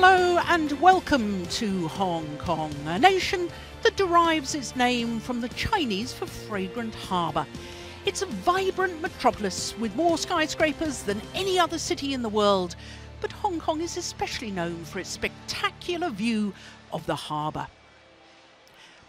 Hello and welcome to Hong Kong, a nation that derives its name from the Chinese for fragrant harbour. It's a vibrant metropolis with more skyscrapers than any other city in the world, but Hong Kong is especially known for its spectacular view of the harbour.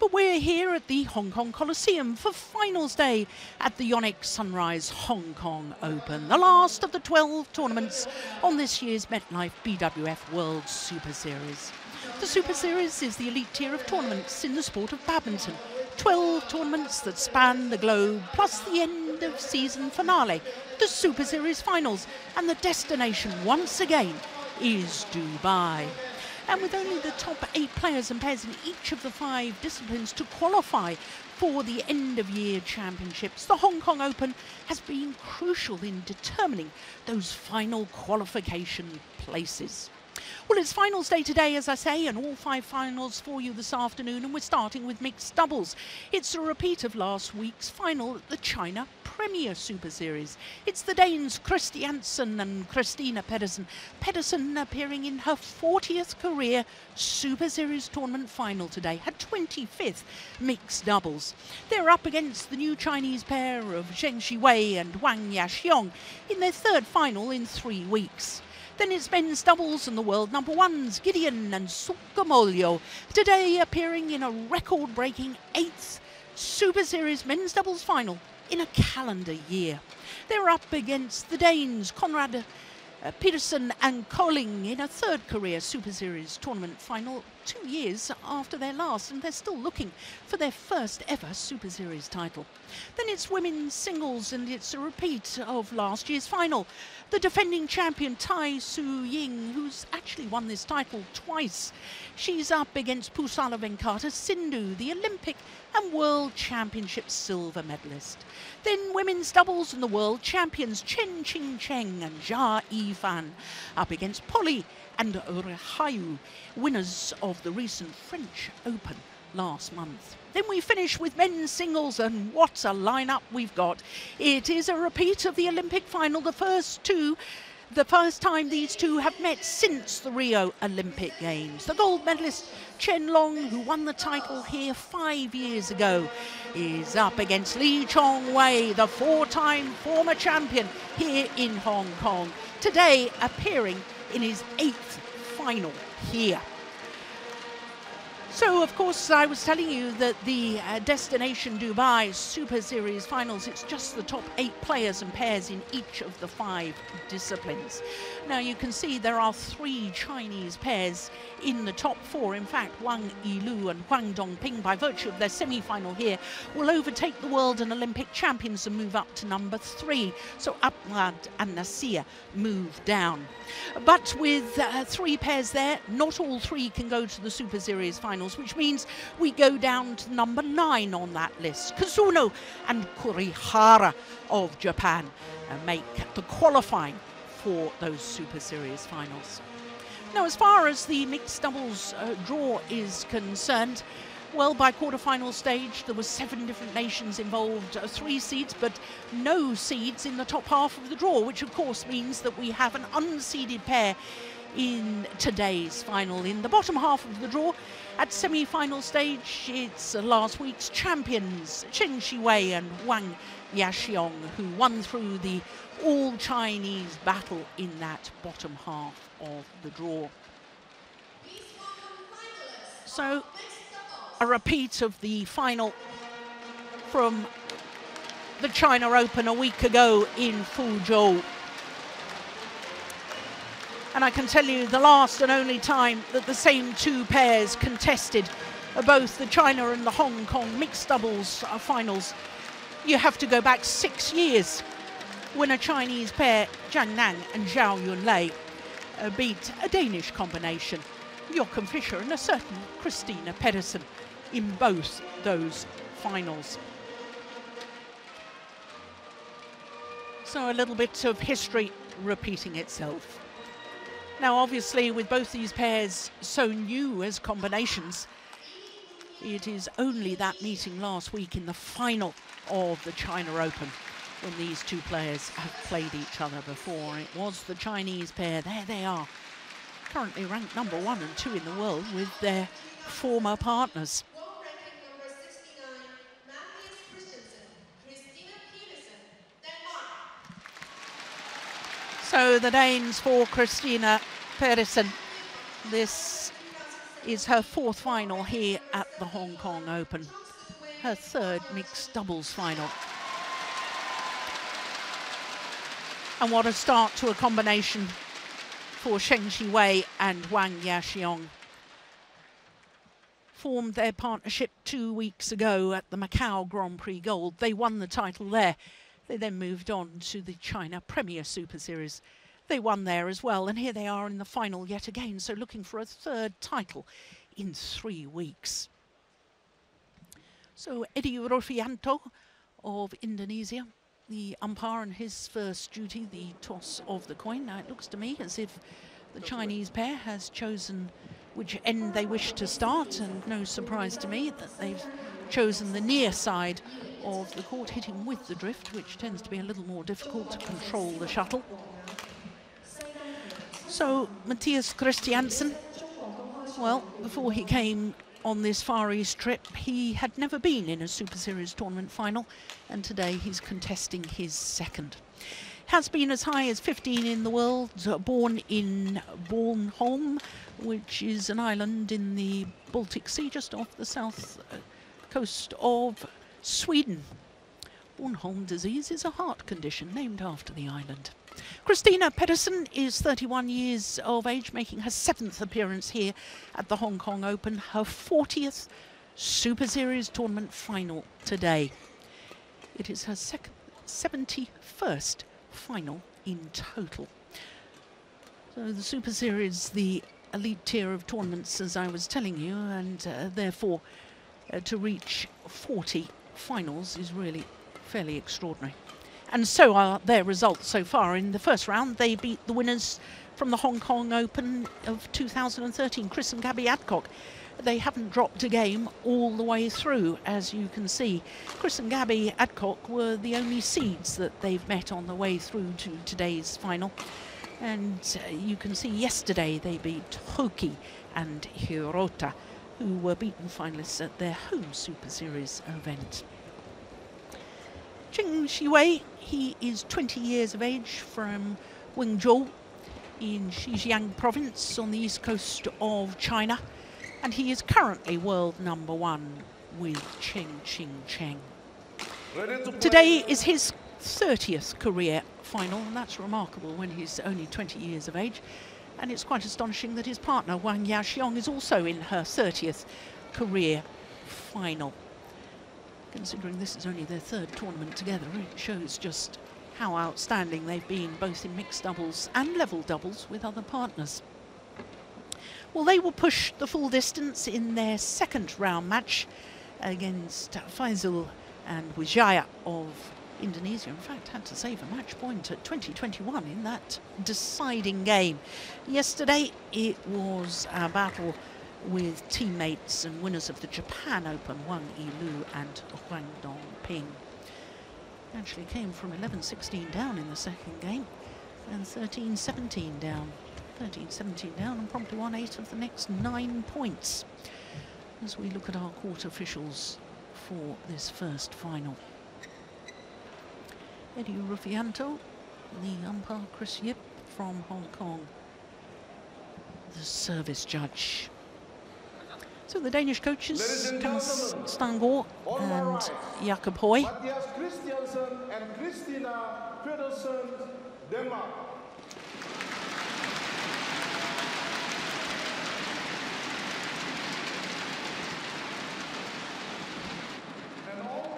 But we're here at the Hong Kong Coliseum for finals day at the Yonex-Sunrise Hong Kong Open, the last of the 12 tournaments on this year's MetLife BWF World Superseries. The Superseries is the elite tier of tournaments in the sport of badminton. 12 tournaments that span the globe, plus the end of season finale, the Superseries finals, and the destination once again is Dubai. And with only the top 8 players and pairs in each of the 5 disciplines to qualify for the end-of-year championships, the Hong Kong Open has been crucial in determining those final qualification places. Well, it's finals day today, as I say, and all 5 finals for you this afternoon, and we're starting with mixed doubles. It's a repeat of last week's final at the China Premier Super Series. It's the Danes Christiansen and Christinna Pedersen. Pedersen appearing in her 40th career Super Series tournament final today, her 25th mixed doubles. They're up against the new Chinese pair of Zheng Siwei and Huang Yaqiong in their 3rd final in 3 weeks. Then it's men's doubles and the world number 1s, Gideon and Sukamolyo, today appearing in a record-breaking 8th Super Series men's doubles final in a calendar year. They're up against the Danes, Pedersen and Koling in a 3rd career Super Series tournament final 2 years after their last, and they're still looking for their 1st ever Super Series title. Then it's women's singles, and it's a repeat of last year's final. The defending champion Tai Su Ying, who's actually won this title twice. She's up against Pusala Venkata Sindhu, the Olympic and World Championships silver medalist. Then women's doubles and the world champions Chen Qing Cheng and Jia Yifan up against Polly and Rehayu, winners of the recent French Open last month. Then we finish with men's singles, and what a lineup we've got. It is a repeat of the Olympic final, the first time these two have met since the Rio Olympic Games. The gold medalist Chen Long, who won the title here 5 years ago, is up against Lee Chong Wei, the 4-time former champion here in Hong Kong, today appearing in his 8th final here. So, of course, I was telling you that the Destination Dubai Super Series finals, it's just the top 8 players and pairs in each of the 5 disciplines. Now, you can see there are 3 Chinese pairs in the top 4. In fact, Wang Yilu and Huang Dongping, by virtue of their semi-final here, will overtake the world and Olympic champions and move up to number 3. So Ahmad and Nasir move down. But with 3 pairs there, not all 3 can go to the Super Series finals, which means we go down to number 9 on that list. Kazuno and Kurihara of Japan make the qualifying for those Super Series finals. Now, as far as the mixed doubles draw is concerned, well, by quarter-final stage, there were 7 different nations involved, 3 seeds, but no seeds in the top half of the draw, which of course means that we have an unseeded pair in today's final. In the bottom half of the draw, at semi-final stage, it's last week's champions, Chen Siwei and Huang Yaqiong, who won through the all-Chinese battle in that bottom half of the draw. So, a repeat of the final from the China Open a week ago in Fuzhou. And I can tell you the last and only time that the same 2 pairs contested both the China and the Hong Kong mixed doubles finals, you have to go back 6 years when a Chinese pair, Zhang Nan and Zhao Yunlei, beat a Danish combination, Jochen Fischer and a certain Christinna Pedersen, in both those finals. So a little bit of history repeating itself. Now, obviously, with both these pairs so new as combinations, it is only that meeting last week in the final of the China Open when these 2 players have played each other before. It was the Chinese pair, there they are, currently ranked #1 and 2 in the world with their former partners. World ranking number 69, Mathias Christiansen, Christinna Pedersen, Denmark. So the Danes for Christinna Pedersen. This is her 4th final here at the Hong Kong Open, her 3rd mixed doubles final. And what a start to a combination for Siwei and Huang Yaqiong. Formed their partnership 2 weeks ago at the Macau Grand Prix Gold. They won the title there. They then moved on to the China Premier Super Series. They won there as well, and here they are in the final yet again, so looking for a 3rd title in 3 weeks. So Eddie Rufianto of Indonesia, the umpire, and his first duty, the toss of the coin. Now it looks to me as if the Chinese pair has chosen which end they wish to start, and no surprise to me that they've chosen the near side of the court, hitting with the drift, which tends to be a little more difficult to control the shuttle. So Mathias Christiansen, well, before he came on this Far East trip, he had never been in a Super Series tournament final, and today he's contesting his 2nd. Has been as high as 15 in the world, born in Bornholm, which is an island in the Baltic Sea, just off the south coast of Sweden. Bornholm disease is a heart condition named after the island. Christinna Pedersen is 31 years of age, making her 7th appearance here at the Hong Kong Open, her 40th Super Series tournament final today. It is her 71st final in total. So the Super Series, the elite tier of tournaments, as I was telling you, and therefore to reach 40 finals is really fairly extraordinary. And so are their results so far. In the first round, they beat the winners from the Hong Kong Open of 2013, Chris and Gabby Adcock. They haven't dropped a game all the way through, as you can see. Chris and Gabby Adcock were the only seeds that they've met on the way through to today's final. And you can see yesterday they beat Hoki and Hirota, who were beaten finalists at their home Super Series event. Siwei, he is 20 years of age, from Wenzhou in Zhejiang province on the east coast of China, and he is currently world #1 with Cheng. Today is his 30th career final, and that's remarkable when he's only 20 years of age, and it's quite astonishing that his partner Huang Yaqiong is also in her 30th career final. Considering this is only their 3rd tournament together, it shows just how outstanding they've been, both in mixed doubles and level doubles with other partners. Well, they will push the full distance in their 2nd round match against Faisal and Wijaya of Indonesia. In fact, had to save a match point at 20-21 in that deciding game. Yesterday, it was a battle with teammates and winners of the Japan Open, Wang Yilu and Huang Dongping. Actually came from 11-16 down in the 2nd game and 13-17 down. 13-17 down, and promptly won 8 of the next 9 points as we look at our court officials for this first final. Eddie Rufianto, the umpire, Chris Yip from Hong Kong, the service judge. So the Danish coaches, Stangor and Jakob Høj. Mathias Christiansen and Christinna Pedersen, Denmark. And all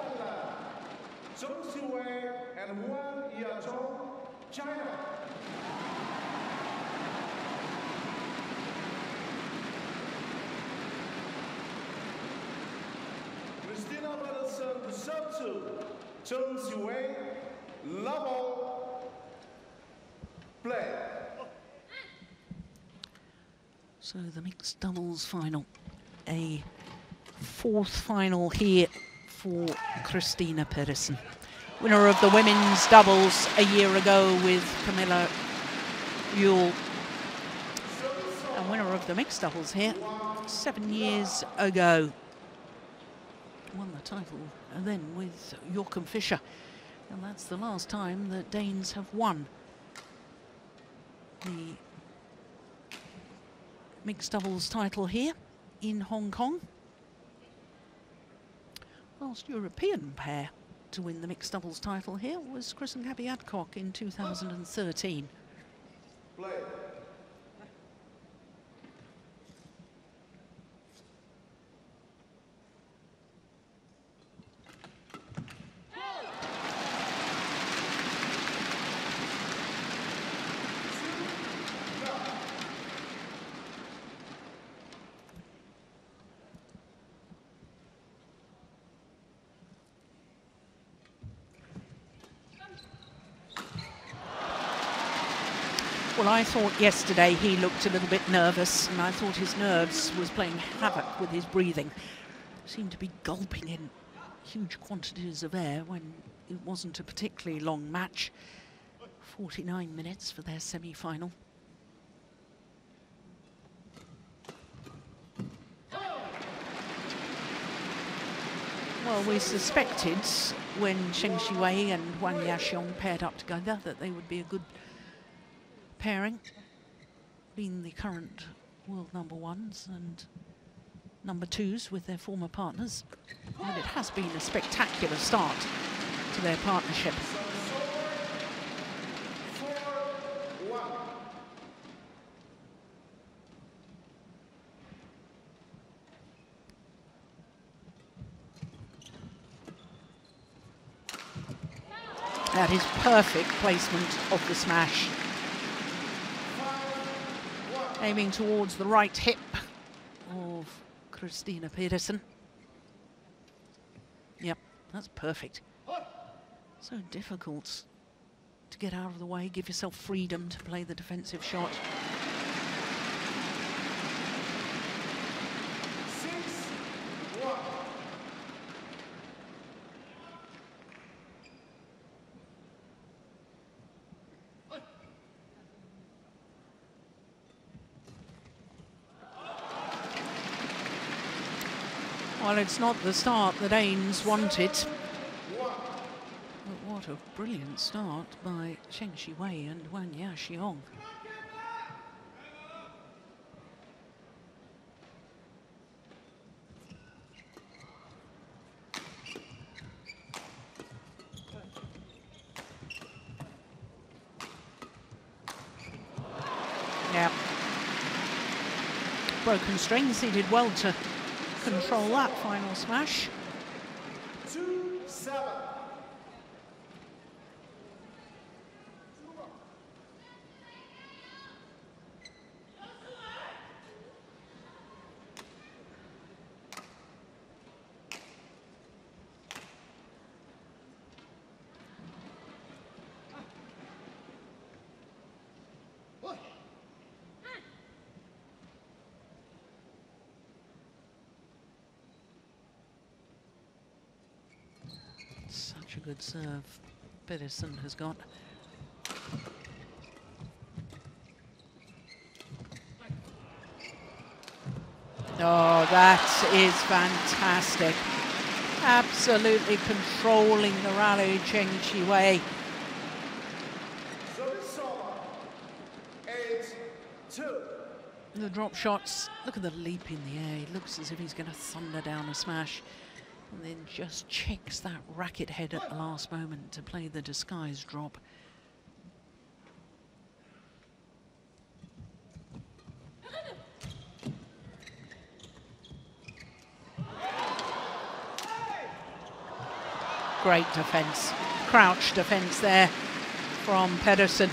Zheng Siwei and Huang Yaqiong, China. Christinna Pedersen, serve 2. Zheng Siwei, love all. Play. So the mixed doubles final, a 4th final here for Christinna Pedersen, winner of the women's doubles a year ago with Camilla Yule. a winner of the mixed doubles here 7 years ago. Won the title and then with Joachim Fischer. And that's the last time that Danes have won the mixed doubles title here in Hong Kong. Last European pair to win the mixed doubles title here was Chris and Gabby Adcock in 2013. Play. Well, I thought yesterday he looked a little bit nervous, and I thought his nerves was playing havoc with his breathing. Seemed to be gulping in huge quantities of air when it wasn't a particularly long match. 49 minutes for their semi-final. Well, we suspected when Siwei and Huang Yaqiong paired up together that they would be a good pairing, being the current world #1s and #2s with their former partners. And it has been a spectacular start to their partnership. That is perfect placement of the smash. Aiming towards the right hip of Christinna Pedersen. Yep, that's perfect. So difficult to get out of the way, give yourself freedom to play the defensive shot. 6-1. Well, it's not the start the Danes wanted. But what a brilliant start by Siwei and Huang Yaqiong. Yeah. Broken strings, he did well to control that final smash. 2-7. Such a good serve Pedersen has got. Oh, that is fantastic. Absolutely controlling the rally, Siwei. The drop shots, look at the leap in the air. It looks as if he's going to thunder down a smash. And then just checks that racket head at the last moment to play the disguised drop. Great defense, crouch defense there from Pedersen.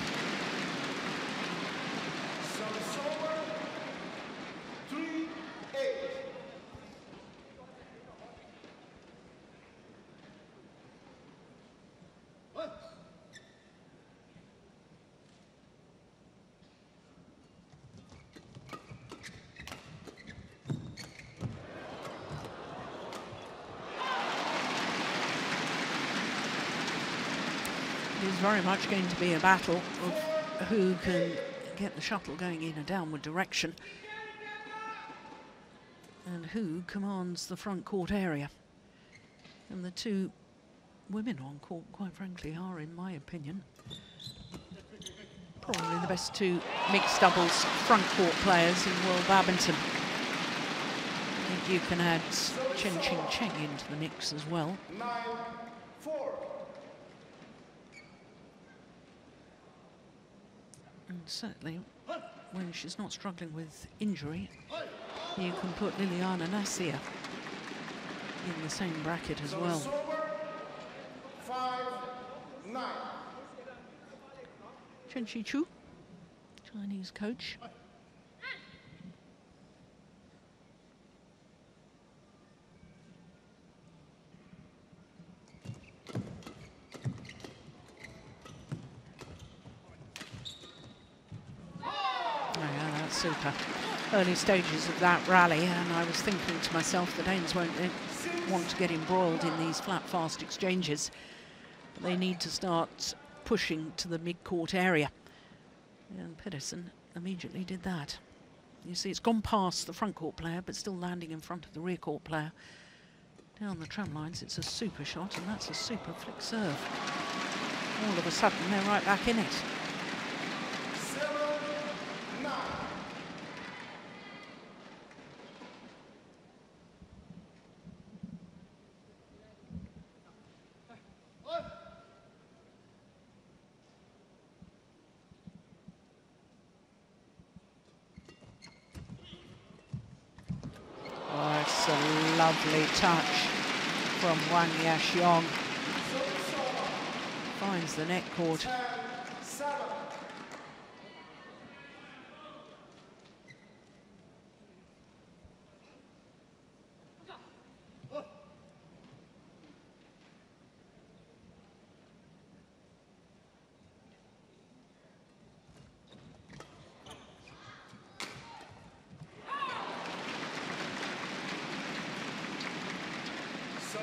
It's very much going to be a battle of who can get the shuttle going in a downward direction. And who commands the front court area? And the two women on court, quite frankly, are, in my opinion, probably the best two mixed doubles front court players in world badminton. I think you can add Chen Qingcheng into the mix as well. 9-4. And certainly, when she's not struggling with injury, you can put Liliana Nasir in the same bracket as well. 5-9. Chen Shichu, Chinese coach. Yeah, that's super. Early stages of that rally, and I was thinking to myself, the Danes won't want to get embroiled in these flat, fast exchanges. But they need to start pushing to the mid-court area. And Pedersen immediately did that. You see, it's gone past the front court player, but still landing in front of the rear court player. Down the tram lines, it's a super shot, and that's a super flick serve. All of a sudden, they're right back in it. 7-9. Oh, it's a lovely touch from Huang Yaqiong. Finds the net cord. 10-7. So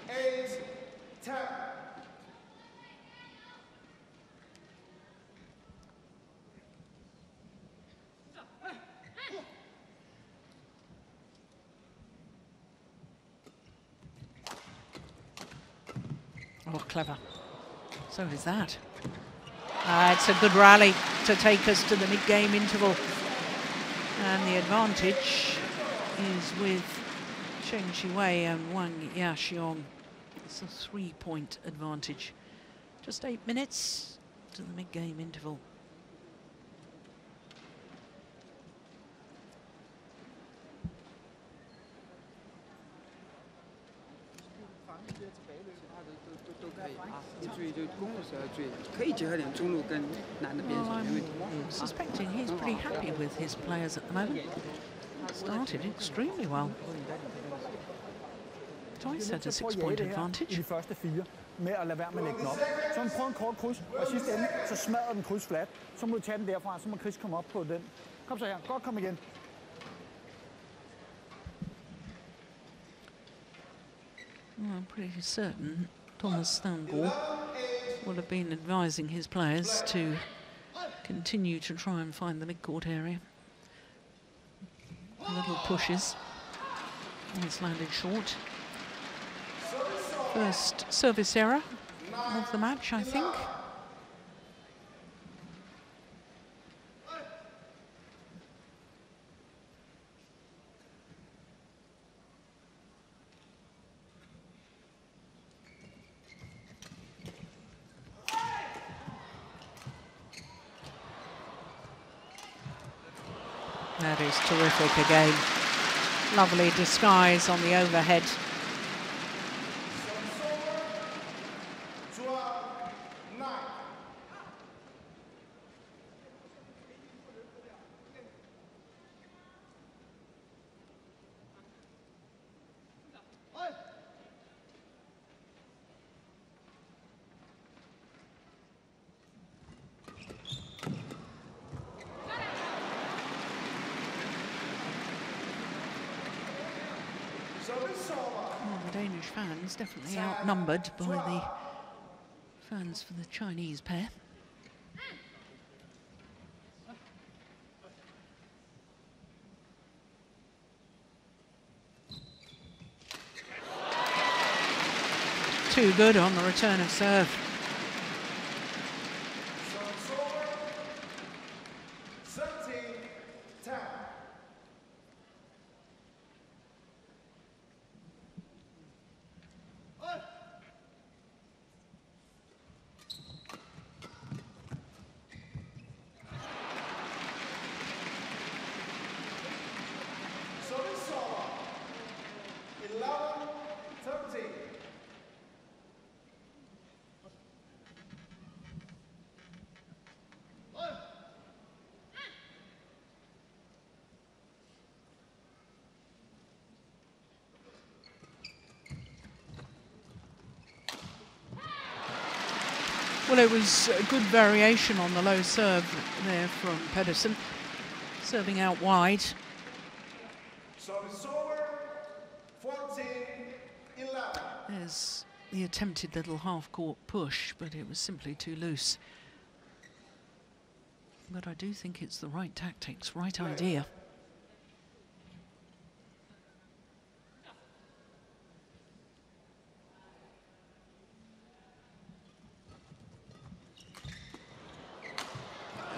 8-10. Oh, clever. So is that. It's a good rally to take us to the mid-game interval. And the advantage is with Zheng Siwei and Huang Yaqiong. It's a 3-point advantage. Just 8 minutes to the mid-game interval. Well, I'm suspecting he's pretty happy with his players at the moment. Started extremely well. Twice had a 6-point advantage. I de første 4 med at lade være med at lægge den op. Så han prøver en kort kryds, og sidste ende, så smadrer den kryds flat. Så må du tage den derfra, så må Chris komme op på den. Kom så her, godt kom igen. Well, I'm pretty certain Thomas Stangor will have been advising his players to continue to try and find the mid-court area. Little pushes. It's landed short. First service error of the match, I think. That is terrific again. Lovely disguise on the overhead. Well, the Danish fans definitely outnumbered by the fans for the Chinese pair. Too good on the return of serve. Well, it was a good variation on the low serve there from Pedersen, serving out wide. Service over, 14-11. There's the attempted little half-court push, but it was simply too loose. But I do think it's the right tactics, right idea.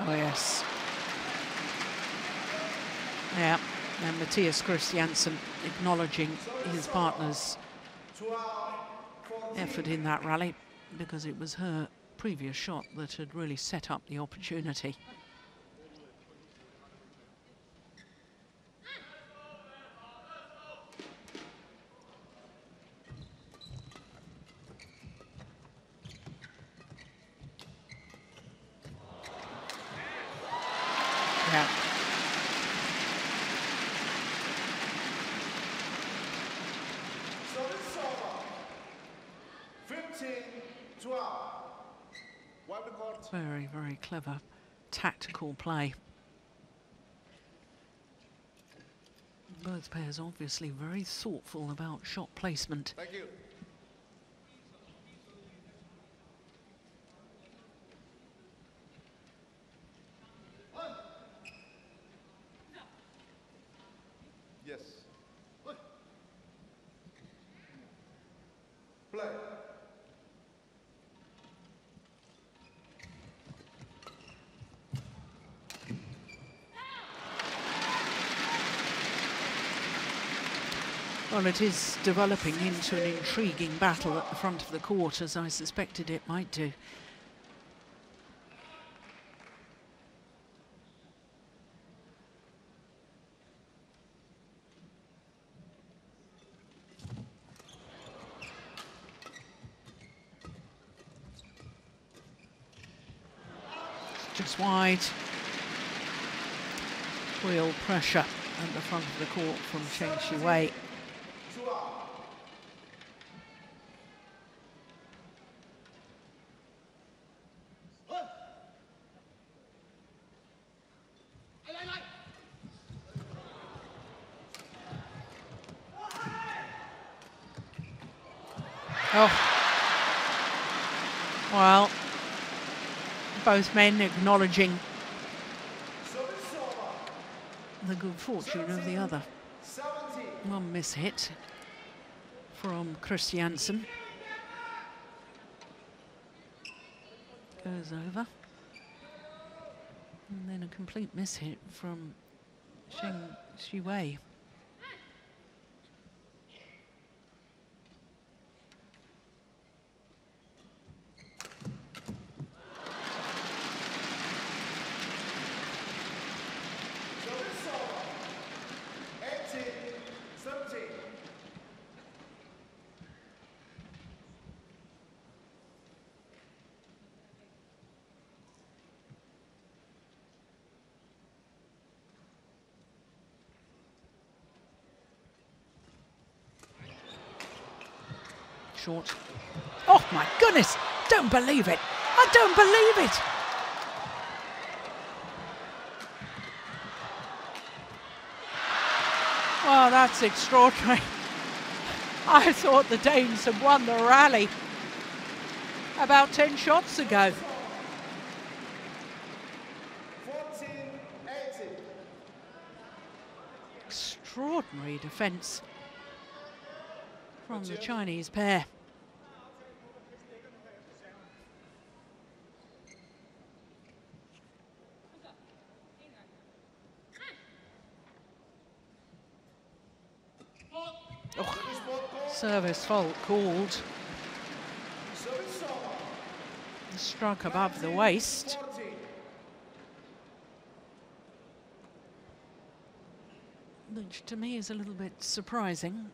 Oh, yes. Yeah, and Mathias Christiansen acknowledging his partner's effort in that rally, because it was her previous shot that had really set up the opportunity. Yeah. Service over, 15-12. Wild court. Very, very clever tactical play. Both pairs obviously very thoughtful about shot placement. Thank you. Yes. Play. Well, it is developing into an intriguing battle at the front of the court, as I suspected it might do. Just wide. Real pressure at the front of the court from Siwei. Oh, well, both men acknowledging the good fortune of the other. One miss-hit from Christiansen. Goes over. And then a complete miss-hit from Siwei. Short. Oh my goodness, don't believe it. I don't believe it. Well, that's extraordinary. I thought the Danes had won the rally about 10 shots ago. 14-18. Extraordinary defense from the Chinese pair. Service fault called. Struck above the waist. Which to me is a little bit surprising.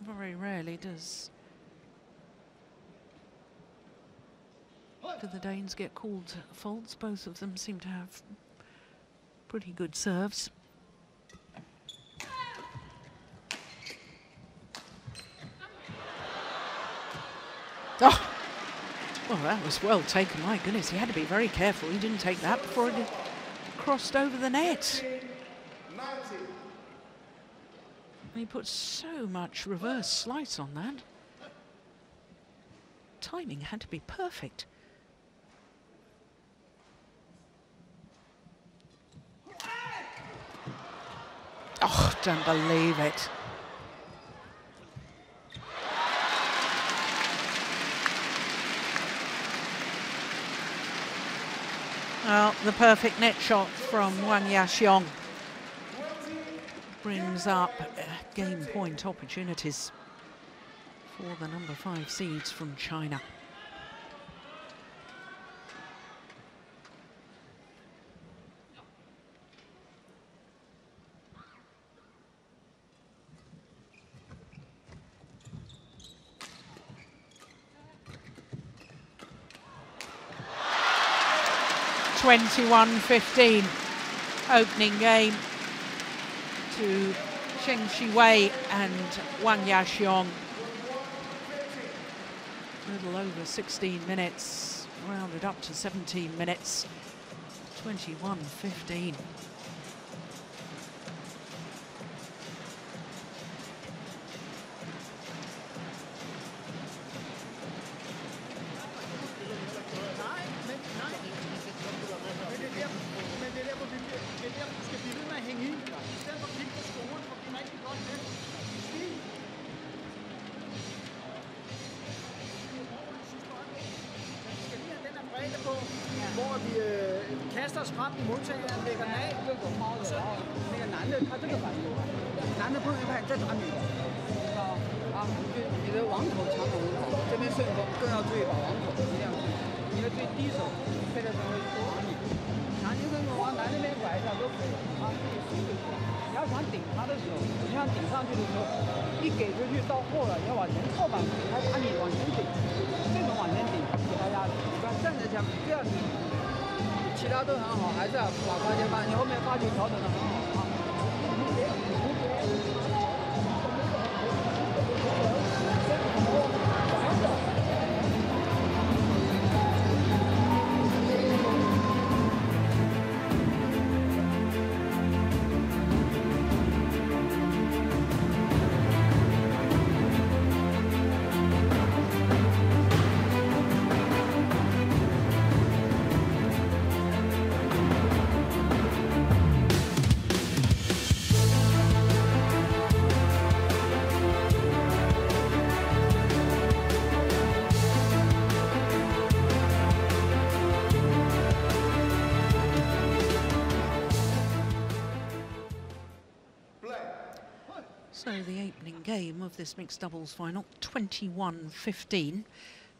Very rarely do the Danes get called faults. Both of them seem to have pretty good serves. Oh! Well, that was well taken. My goodness, he had to be very careful. He didn't take that before it crossed over the net. He put so much reverse slice on that. Timing had to be perfect. Oh, don't believe it. Well, the perfect net shot from Huang Yaqiong brings up game point opportunities for the number 5 seeds from China. (21-15) opening game to Siwei and Huang Yaqiong. A little over 16 minutes, rounded up to 17 minutes. 21-15. Hvor vi kaster os frem i modtageren, lægger den af, og så lægger den anden. Og det kan faktisk gå. Den anden på udvalg, det er mit. 你的网口长很好，这边顺风更要注意把网口一定要注意。你的最低手配的时候多往里，强行顺风往南那边拐一下都可以，啊，自己随就行。你要想顶他的时候，你想顶上去的时候，一给出去到后了，你要往前靠板给他压你往前顶，这种往前顶给他压，你不要站着想这样顶。其他都很好，还是要把发球把你后面发球调整的很好啊。 So the opening game of this mixed doubles final, 21-15,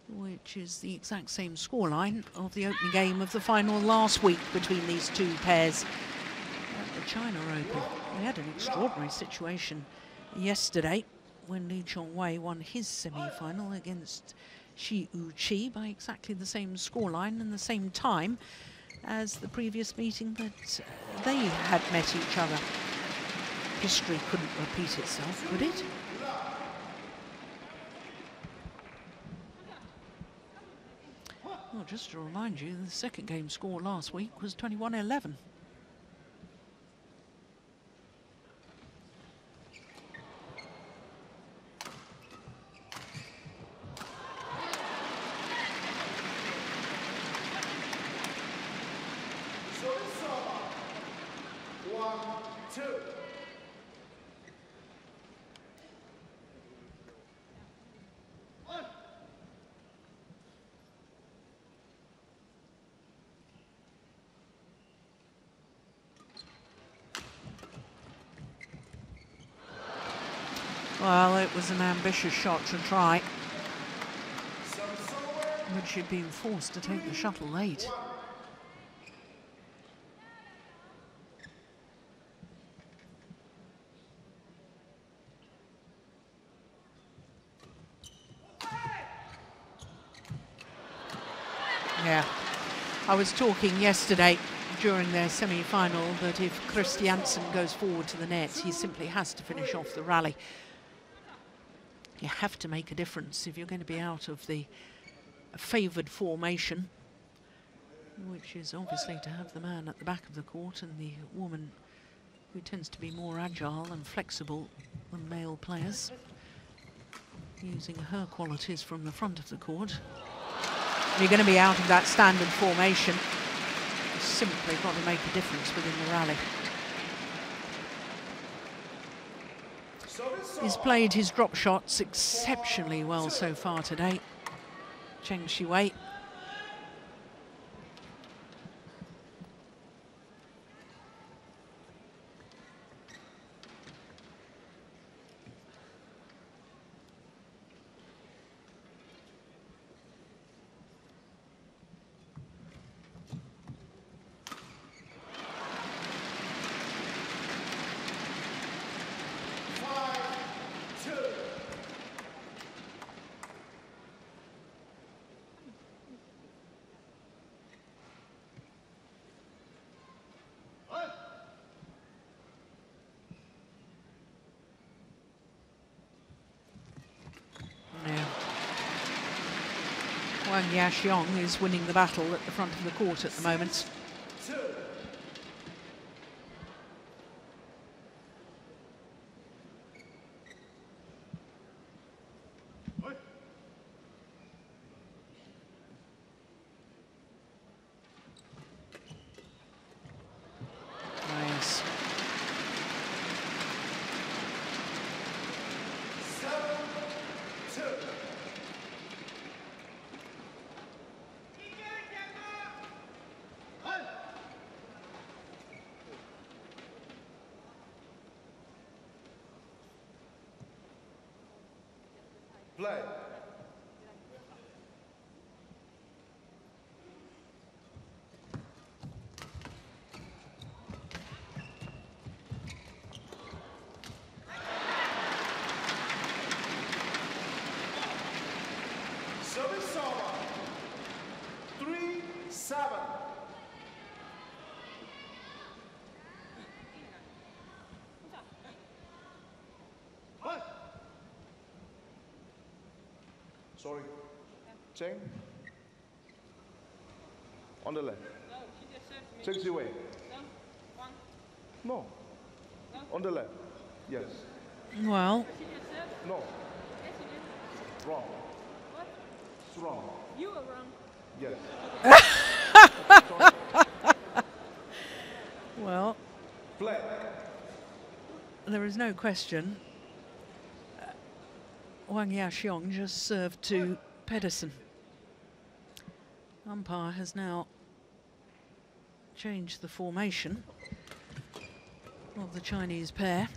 which is the exact same scoreline of the opening game of the final last week between these two pairs at the China Open. We had an extraordinary situation yesterday when Li Chongwei won his semi-final against Shi Yuqi by exactly the same scoreline and the same time as the previous meeting that they had met each other. History couldn't repeat itself, could it? Well, just to remind you, the second game score last week was 21-11. Well, it was an ambitious shot to try, but she'd been forced to take the shuttle late. Yeah, I was talking yesterday during their semi-final that if Christiansen goes forward to the net, he simply has to finish off the rally. You have to make a difference if you're going to be out of the favoured formation, which is obviously to have the man at the back of the court and the woman who tends to be more agile and flexible than male players, using her qualities from the front of the court. You're going to be out of that standard formation. You've simply got to make a difference within the rally. He's played his drop shots exceptionally well so far today, Zheng Siwei. Huang Yaqiong is winning the battle at the front of the court at the moment. Nice. Play. Service over. 3-7. Sorry. Zheng. On the left. Zheng Siwei. No. On the left. Yes. Well, No. Wrong. It's wrong. You were wrong. Yes. well, Play. there is no question. Huang Yaqiong just served to Pedersen. Umpire has now changed the formation of the Chinese pair.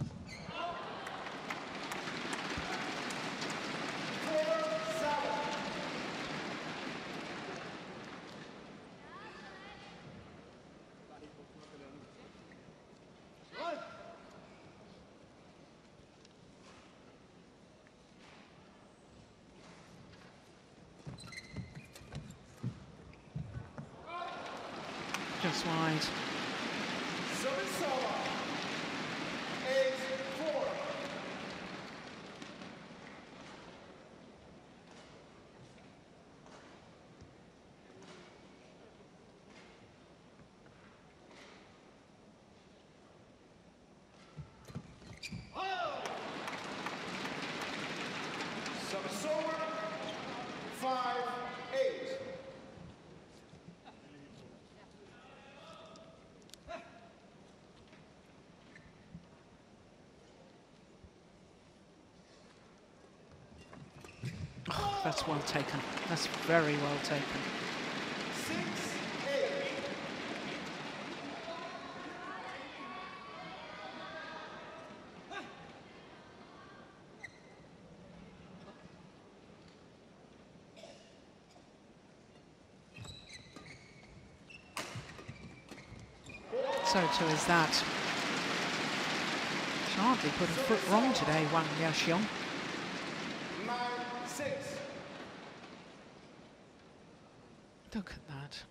Just wide. Service over. 8-4. Service over. 5-8. Oh, that's well taken. That's very well taken. 6-8. so too is that. She hardly put a foot wrong today, Huang Yaqiong. 9-6. Look at that.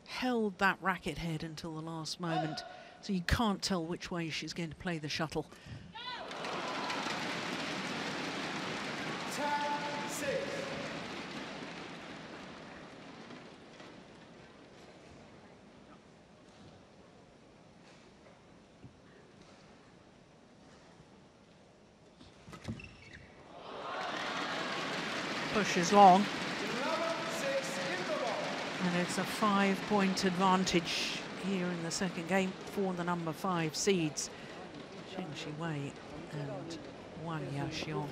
Held that racket head until the last moment, so you can't tell which way she's going to play the shuttle. 10-6. Push is long. 11-6 in the ball. And it's a 5-point advantage here in the second game for the number 5 seeds, Zheng Siwei and Huang Yaqiong.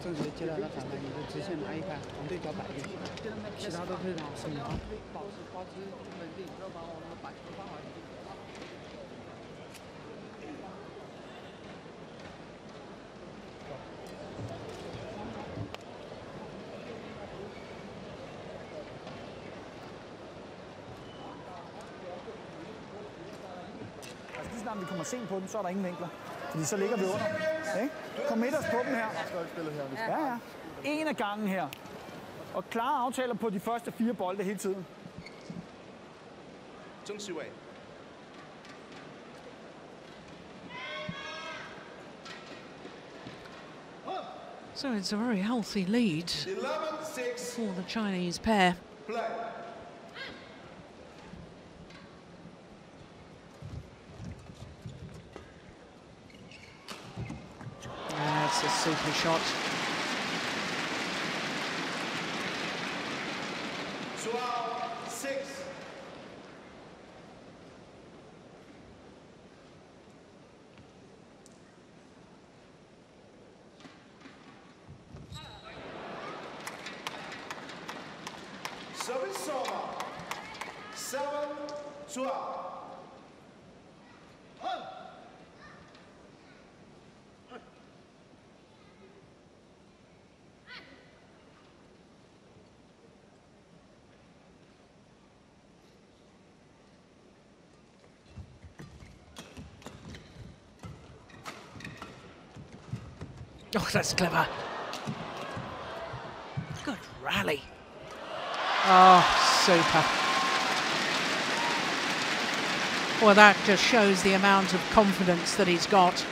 正确接到他反弹，你就直线拿一拍，往对角摆进去，其他都非常顺畅，保持稳定，不要把我们的板球放回去。 Altså, lige snart vi kommer sent på den, så er der ingen vinkler. Fordi så ligger vi under. Ikke? Kom midterst på den her. Ja, ja. En af gangen her. Og klare aftaler på de første 4 bolde hele tiden. Zheng Siwei. So it's a very healthy lead 11-6. for the Chinese pair. Play. That's a super shot. 12-6. Service over. 7-12. Oh, that's clever. Good rally. Oh, super. Well, that just shows the amount of confidence that he's got.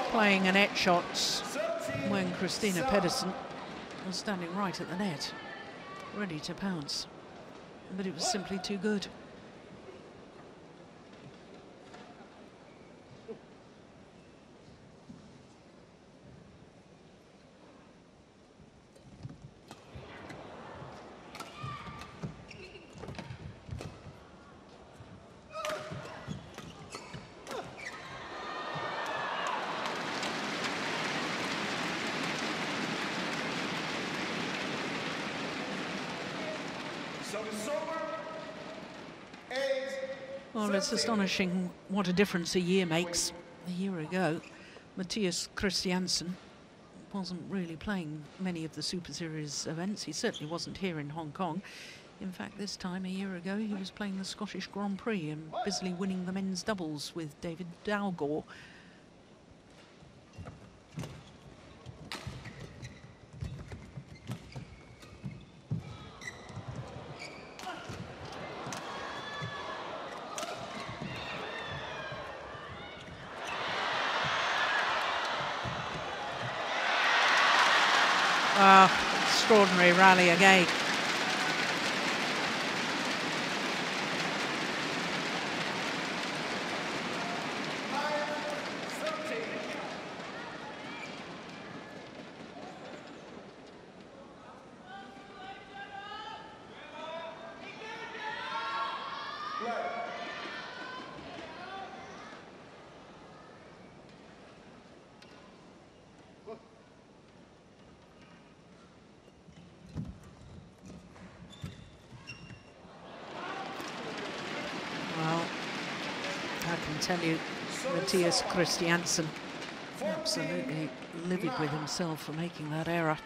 Playing a net shot when Christinna Pedersen was standing right at the net, ready to pounce. But it was simply too good. Well, it's astonishing what a difference a year makes. A year ago, Mathias Christiansen wasn't really playing many of the Super Series events. He certainly wasn't here in Hong Kong. In fact, this time a year ago, he was playing the Scottish Grand Prix and busily winning the men's doubles with David Dalgore. Extraordinary rally again. Tell you, Mathias Christiansen absolutely livid with himself for making that error.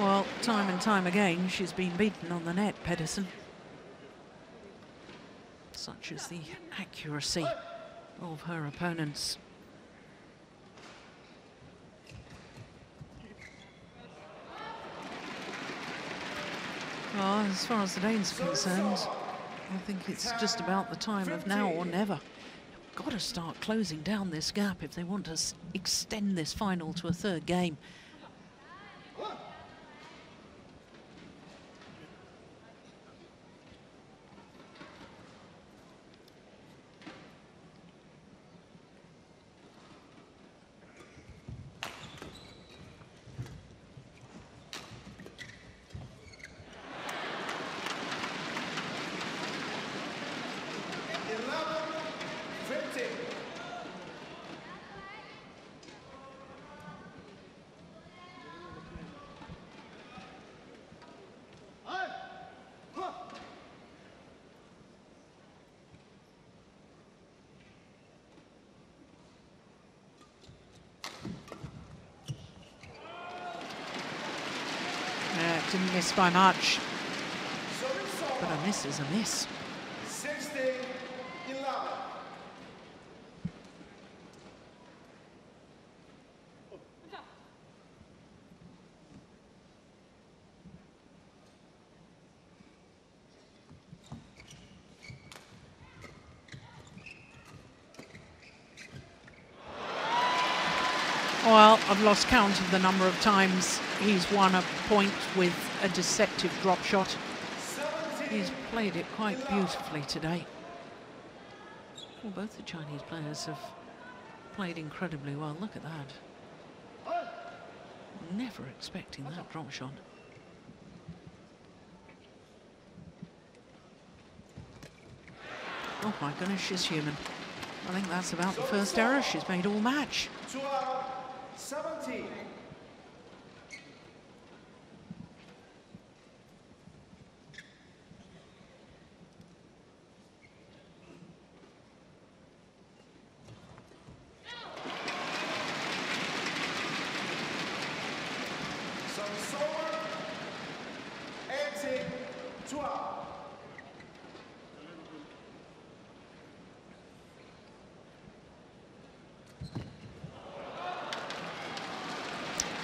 Well, time and time again, she's been beaten on the net, Pedersen. Such is the accuracy of her opponents. Well, as far as the Danes are concerned, I think it's just about the time of now or never. Got to start closing down this gap if they want to extend this final to a third game. Didn't miss by much, but a miss is a miss. 16-11. Well, I've lost count of the number of times he's won a point with a deceptive drop shot. He's played it quite beautifully today. Well, both the Chinese players have played incredibly well. Look at that. Never expecting that drop shot. Oh my goodness, she's human. I think that's about the first error she's made all match. 17.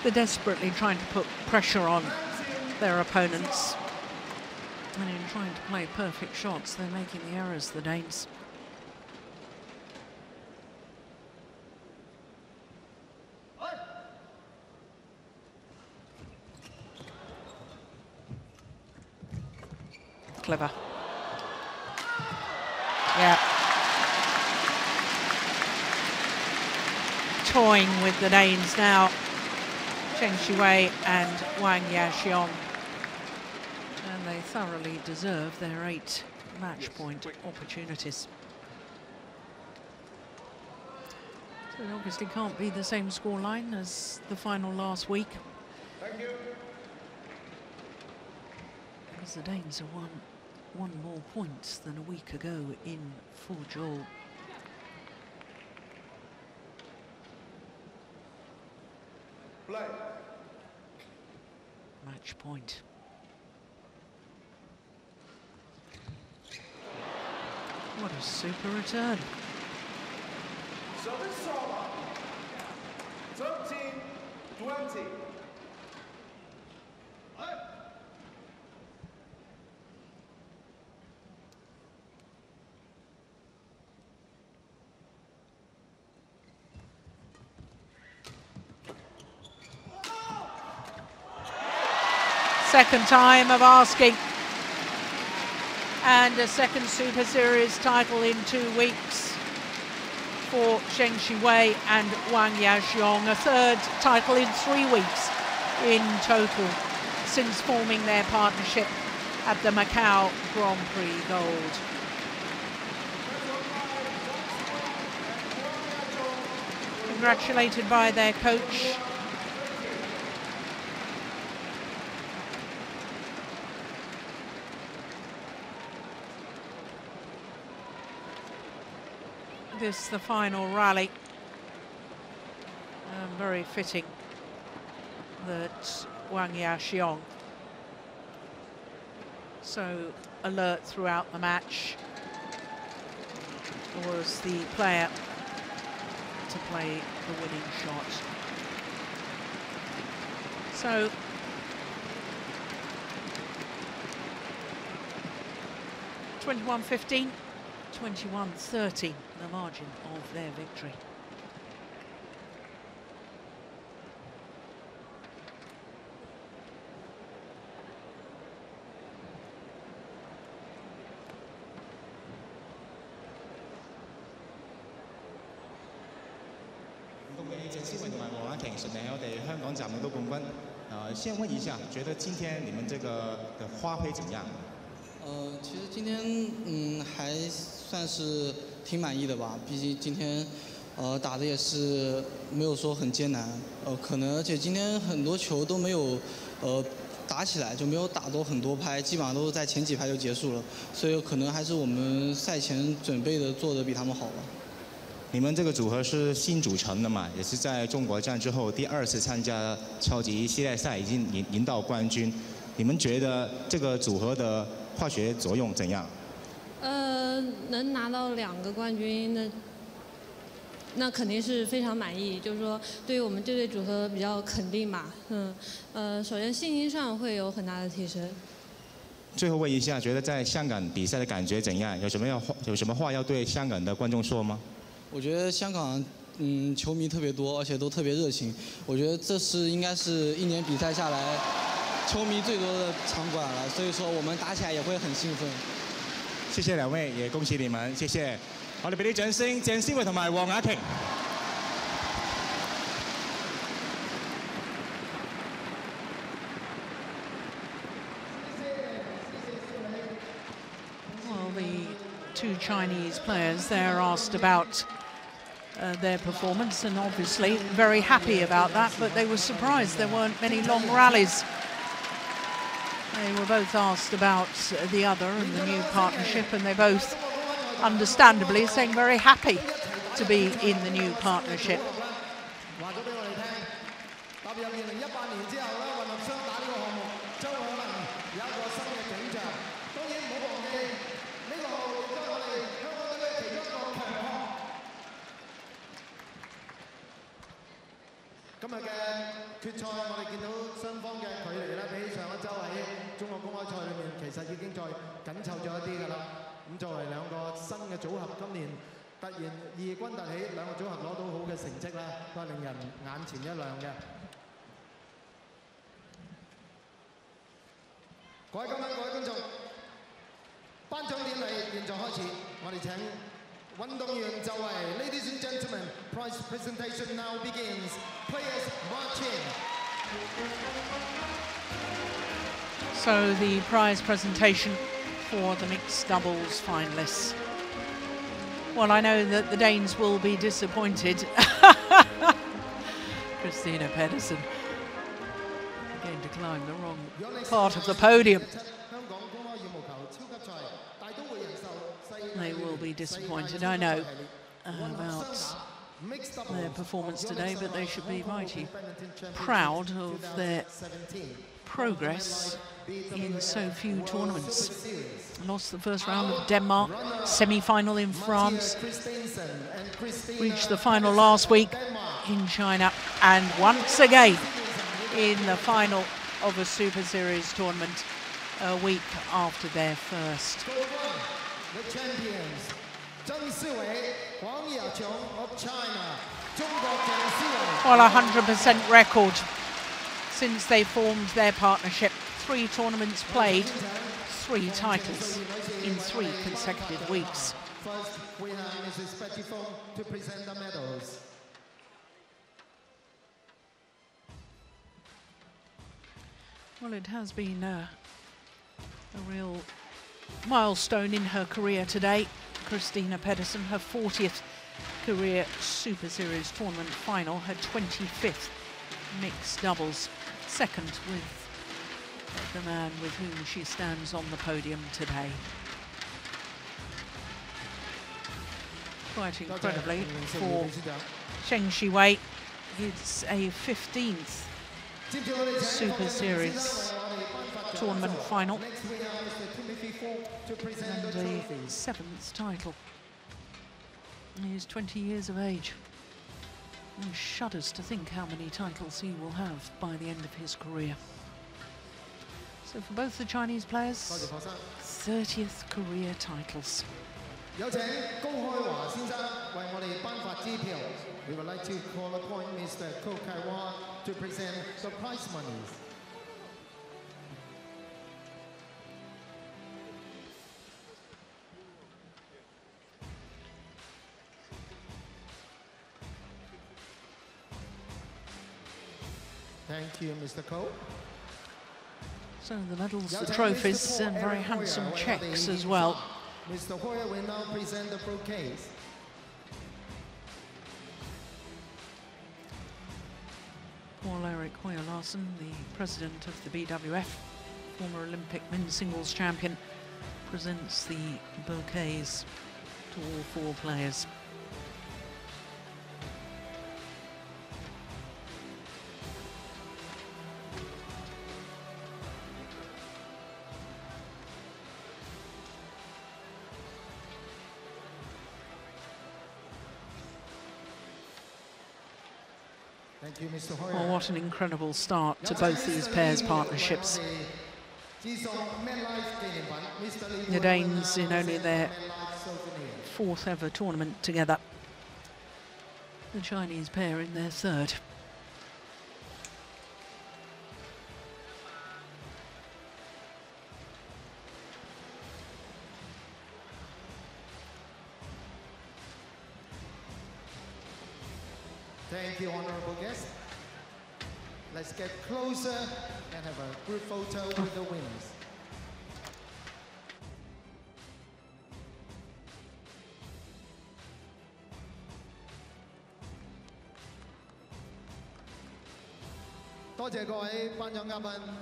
They're desperately trying to put pressure on their opponents. And in trying to play perfect shots, they're making the errors, the Danes. Clever. Yeah. Toying with the Danes now. Zheng Siwei and Huang Yaqiong. And they thoroughly deserve their 8 match point opportunities. So it obviously can't be the same scoreline as the final last week. Thank you. Because the Danes have won more points than a week ago in Fuzhou. Play. Match point. What a super return. Service over. 13-20. Second time of asking. And a second Super Series title in 2 weeks for Zheng Siwei and Huang Yaqiong. A third title in 3 weeks in total since forming their partnership at the Macau Grand Prix Gold. Congratulated by their coach. This the final rally. Very fitting that Yaqiong. So alert throughout the match was the player to play the winning shot. So (21-15), 21-30, the margin of their victory. Siwei 同埋黃雅瓊順利喺我哋香港站攞到冠軍。先問一下，覺得今天你們這個的發揮怎樣？其實今天還算是挺滿意的吧，畢竟今天打的也是沒有說很艱難，可能而且今天很多球都沒有打起來，就沒有打多很多拍，基本上都是在前幾拍就結束了，所以可能還是我們賽前準備的做得比他們好吧。你們這個組合是新組成的嘛，也是在中國站之後第2次參加超級系列賽，已經贏到冠軍。你們覺得這個組合的化學作用怎樣？能拿到2個冠軍，那肯定是非常滿意，就是說對於我們這對組合比較肯定吧。首先信心上會有很大的提升。最後問一下，覺得在香港比賽的感覺怎樣？有什麼話要對香港的觀眾說嗎？我覺得香港球迷特別多，而且都特別熱情。我覺得這是應該是1年比賽下來球迷最多的場館了，所以說我們打起來也會很興奮。謝謝兩位，也恭喜你們，謝謝。我哋俾啲掌聲，鄭思維同埋黃雅瓊。Well, the two Chinese players there asked about their performance, and obviously very happy about that, but they were surprised there weren't many long rallies. They were both asked about the other and the new partnership, and they both understandably saying very happy to be in the new partnership. Ladies and gentlemen, prize presentation now begins. Players march in. So the prize presentation for the mixed doubles finalists. Well, I know that the Danes will be disappointed. Christinna Pedersen going to climb the wrong part of the podium. They will be disappointed, I know, about their performance today, but they should be mighty proud of their progress in so few tournaments. Lost the first round of Denmark, semi-final in France, reached the final last week in China, and once again in the final of a Super Series tournament a week after their first. The champions, Siwei, Huang of China, Siwei. Well, 100% record since they formed their partnership. 3 tournaments played, 3 titles in 3 consecutive weeks. First, we have Mrs. Pedersen to present the medals. Well, it has been a real milestone in her career today. Christinna Pedersen, her 40th career Super Series tournament final, her 25th mixed doubles, second with the man with whom she stands on the podium today. Quite incredibly for Zheng Siwei, it's a 15th Superseries tournament final. And a 7th title. He's 20 years of age. And shudders to think how many titles he will have by the end of his career. So for both the Chinese players, 30th career titles. We would like to call upon Mr. Ko Kai-Wan to present the prize monies. Thank you, Mr. Ko. So the medals, the trophies, and very handsome checks as well. Mr. Hoyer will now present the bouquets. Paul Eric Hoyer Larsen, the president of the BWF, former Olympic men's singles champion, presents the bouquets to all 4 players. Thank you, Mr. Hoyer. Oh, what an incredible start to both these pairs' partnerships. The Danes in only their 4th ever tournament together. The Chinese pair in their 3rd. Thank you, honorable guest. Let's get closer and have a group photo with the winners.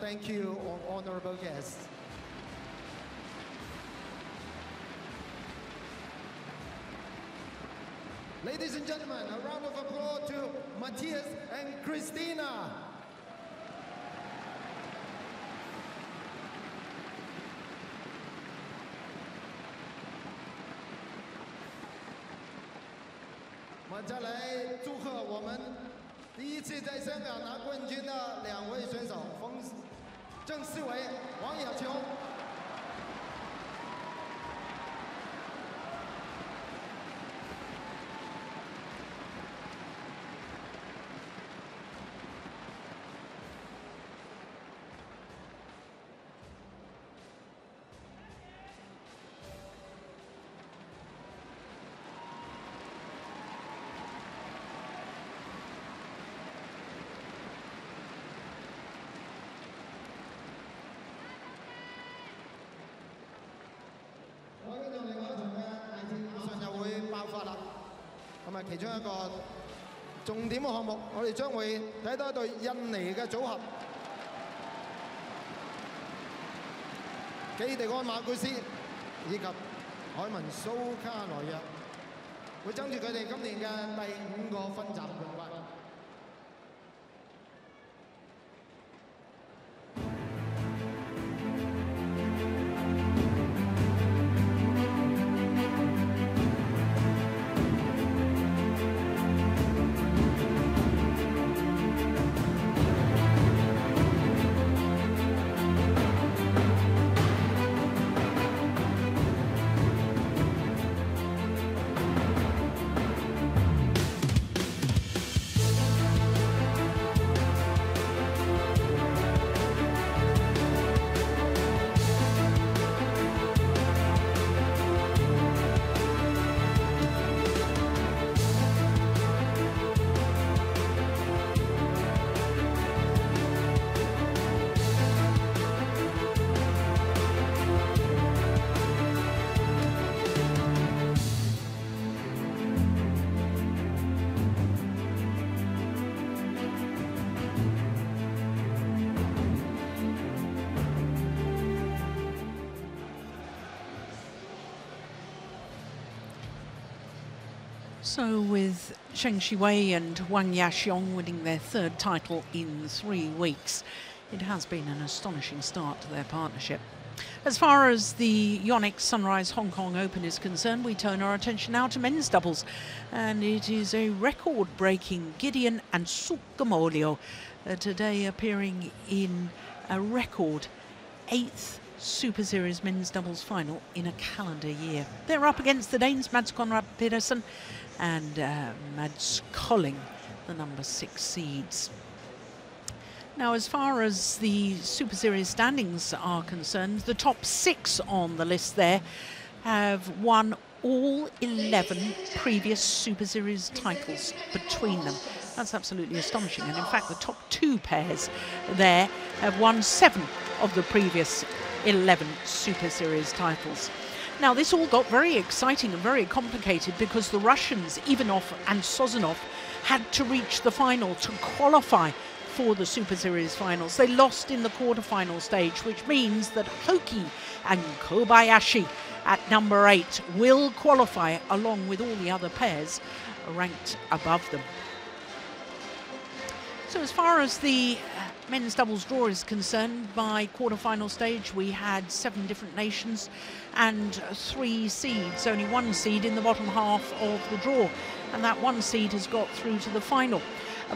Thank you, honorable guests. Ladies and gentlemen, a round of applause to Mathias and Christinna.我们再来祝贺我们第一次在香港拿冠军的2位选手郑思维、王亚琼。咁啊，其中一個重點嘅項目，我哋將會睇到一對印尼嘅組合，基迪安馬古斯以及海文蘇卡萊約，會爭住佢哋今年嘅第5個分站冠軍。So with Zheng Siwei and Huang Yaqiong winning their third title in 3 weeks, it has been an astonishing start to their partnership. As far as the Yonex-Sunrise Hong Kong Open is concerned, we turn our attention now to men's doubles. And it is a record-breaking Gideon and Sukamolio today appearing in a record 8th Super Series men's doubles final in a calendar year. They're up against the Danes Mads Conrad Pedersen and Mads Kolding, the number 6 seeds. Now, as far as the Super Series standings are concerned, the top 6 on the list there have won all 11 previous Super Series titles between them. That's absolutely astonishing. And in fact, the top 2 pairs there have won 7 of the previous 11 Super Series titles. Now, this all got very exciting and very complicated because the Russians, Ivanov and Sozonov, had to reach the final to qualify for the Super Series finals. They lost in the quarterfinal stage, which means that Hoki and Kobayashi at number 8 will qualify along with all the other pairs ranked above them. So as far as the men's doubles draw is concerned, by quarterfinal stage we had 7 different nations and 3 seeds, only 1 seed in the bottom half of the draw, and that 1 seed has got through to the final.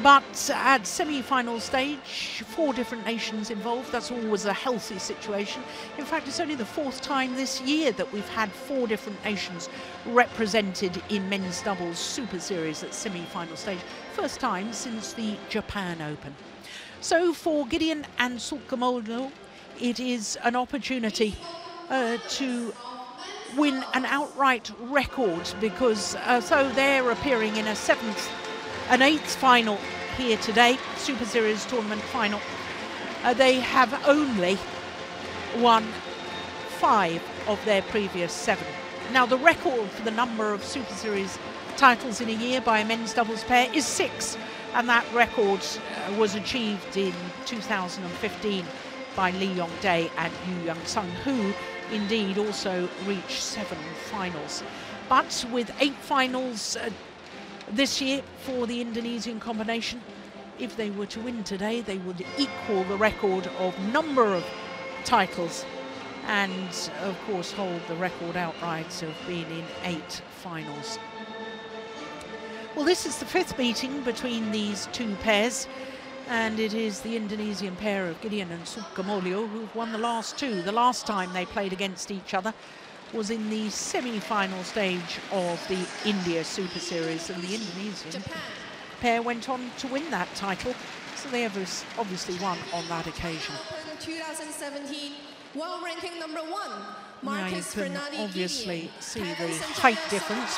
But at semi-final stage, 4 different nations involved. That's always a healthy situation. In fact, it's only the 4th time this year that we've had 4 different nations represented in men's doubles Super Series at semi-final stage. First time since the Japan Open. So for Gideon and Sukamolio, it is an opportunity to win an outright record because so they're appearing in a 7th and 8th final here today, Super Series tournament final. They have only won 5 of their previous 7. Now, the record for the number of Super Series titles in a year by a men's doubles pair is 6, and that record was achieved in 2015 by Lee Yong-dae and Yu Young-sung, who indeed also reached 7 finals. But with 8 finals this year for the Indonesian combination, if they were to win today, they would equal the record of number of titles and, of course, hold the record outright of being in 8 finals. Well, this is the 5th meeting between these 2 pairs, and it is the Indonesian pair of Gideon and Sukamolio who've won the last 2. The last time they played against each other was in the semi-final stage of the India Super Series, and the Indonesian pair went on to win that title, so they have obviously won on that occasion. 2017 world ranking number 1. Now you can obviously see the height difference